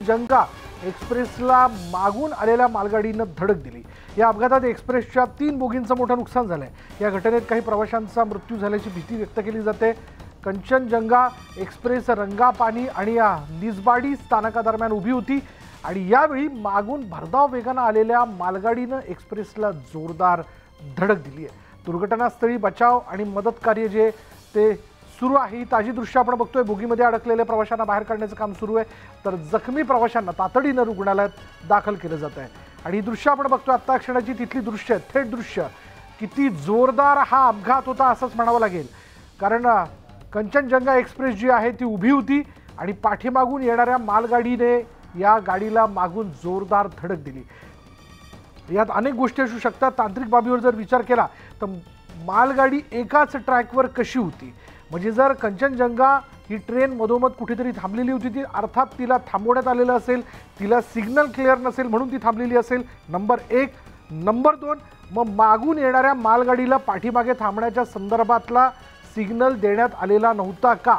कंचनजंगा एक्सप्रेसला मागून आलेल्या मालगाडीनं धडक दिली। या अपघातात एक्सप्रेसच्या 3 बोगींचं मोठं नुकसान झालंय। या घटनेत काही प्रवाशांचा मृत्यू झाल्याची भीती व्यक्त केली जाते। कंचनजंगा एक्सप्रेस रंगापानी आणि निजबाडी स्थानकादरम्यान उभी होती आणि यावेळी मागून भरधाव वेगानं आलेल्या मालगाडीनं एक्सप्रेसला जोरदार धडक दिली आहे। दुर्घटनास्थळी बचाव आणि मदत कार्य जे ते सुरू आहे। ताजी दृश्य आपण बघतोय। बोगीमध्ये अडकलेल्या प्रवाशांना बाहेर काढण्याचं काम सुरू आहे, तर जखमी प्रवाशांना तातडीनं रुग्णालयात दाखल केलं जात आहे। आणि ही दृश्य आपण बघतोय आता क्षणाची तिथली दृश्य, थेट दृश्य। किती जोरदार हा अपघात होता असंच म्हणावं लागेल, कारण कंचनजंगा एक्सप्रेस जी आहे ती उभी होती आणि पाठीमागून येणाऱ्या मालगाडीने या गाडीला मागून जोरदार धडक दिली। यात अनेक गोष्टी असू शकतात। तांत्रिक बाबीवर जर विचार केला तर मालगाडी एकाच ट्रॅकवर कशी होती, म्हणजे जर कंचनजंगा ही ट्रेन मधोमध कुठेतरी थांबलेली होती, ती अर्थात तिला थांबवण्यात आलेलं असेल, तिला सिग्नल क्लिअर नसेल म्हणून ती थांबलेली असेल, नंबर 1। नंबर 2, मग मागून येणाऱ्या मालगाडीला पाठीमागे थांबण्याच्या संदर्भातला सिग्नल देण्यात आलेला नव्हता का,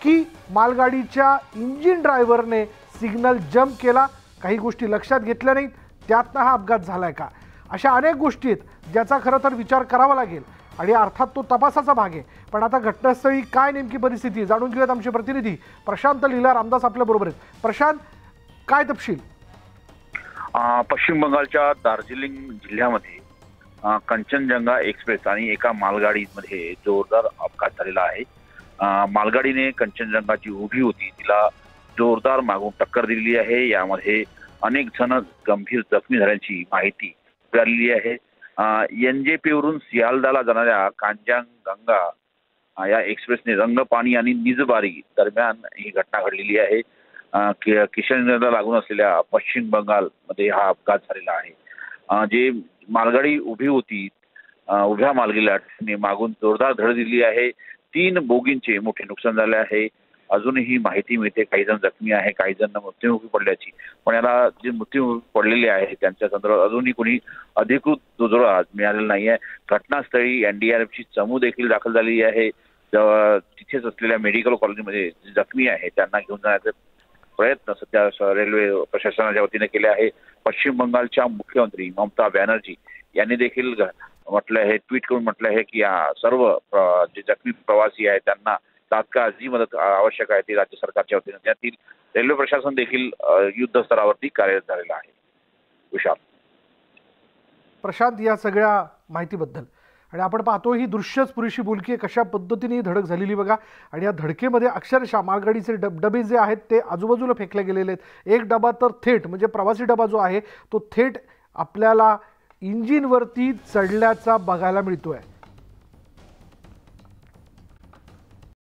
की मालगाडीच्या इंजिन ड्रायव्हरने सिग्नल जंप केला, काही गोष्टी लक्षात घेतल्या नाहीत, त्यातनं हा अपघात झालाय का? अशा अनेक गोष्टी आहेत ज्याचा खरं तर विचार करावा लागेल आणि अर्थात तो तपासाचा भाग आहे। पण आता घटनास्थळी काय नेमकी परिस्थिती आहे जाणून घेऊयात। आमचे प्रतिनिधी प्रशांत लीला रामदास आपल्या बरोबर आहेत। प्रशांत, काय तपशील? पश्चिम बंगालच्या दार्जिलिंग जिल्ह्यामध्ये कंचनजंगा एक्सप्रेस आणि एका मालगाडीमध्ये जोरदार अपघात झालेला आहे। मालगाडीने कंचनजंगा जी उभी होती तिला जोरदार मागून टक्कर दिलेली आहे। यामध्ये अनेक जण गंभीर जखमी झाल्याची माहिती मिळालेली आहे। NJP वरून सियालदाला जाणाऱ्या कंचनजंगा या एक्सप्रेसने रंगपानी आणि निजबारी दरम्यान ही घटना घडलेली आहे। किशनगंजला लागून असलेल्या पश्चिम बंगालमध्ये हा अपघात झालेला आहे। जे मालगाडी उभी होती, उभ्या मालगाडीला मागून जोरदार धडक दिली आहे। 3 बोगींचे मोठे नुकसान झाले आहे। अजूनही माहिती मिळते काही जण जखमी आहे, काही जण मृत्युमुखी पडल्याची। पण याला जे मृत्यू पडलेले आहे त्यांच्या संदर्भात अजूनही कोणी अधिकृत दुजोरा मिळालेला नाही आहे। घटनास्थळी NDRFची चमू देखील दाखल झालेली आहे। तिथेच असलेल्या मेडिकल कॉलेजमध्ये जखमी आहे त्यांना घेऊन जाण्याचे प्रयत्न सध्या रेल्वे प्रशासनाच्या वतीने केले आहे। पश्चिम बंगालच्या मुख्यमंत्री ममता बॅनर्जी यांनी देखील म्हटलं आहे, ट्विट करून म्हटलं आहे की या सर्व जे जखमी प्रवासी आहेत त्यांना तात्काळ जी मदत आवश्यक आहे ती राज्य सरकारच्या वतीने त्यातील रेल्वे प्रशासन देखील युद्ध स्तरावरती कार्यरत झालेलं आहे। विशाल, प्रशांत, या सगळ्या माहितीबद्दल। आणि आपण पाहतो ही दृश्यच पुरेशी बोलकी आहे, कशा पद्धतीने धडक झालेली बघा। आणि या धडकेमध्ये अक्षरशः मालगाडीचे डबे जे आहेत ते आजूबाजूला फेकले गेलेले आहेत। एक डबा तर थेट, म्हणजे प्रवासी डबा जो आहे तो थेट आपल्याला इंजिनवरती चढल्याचा बघायला मिळतोय।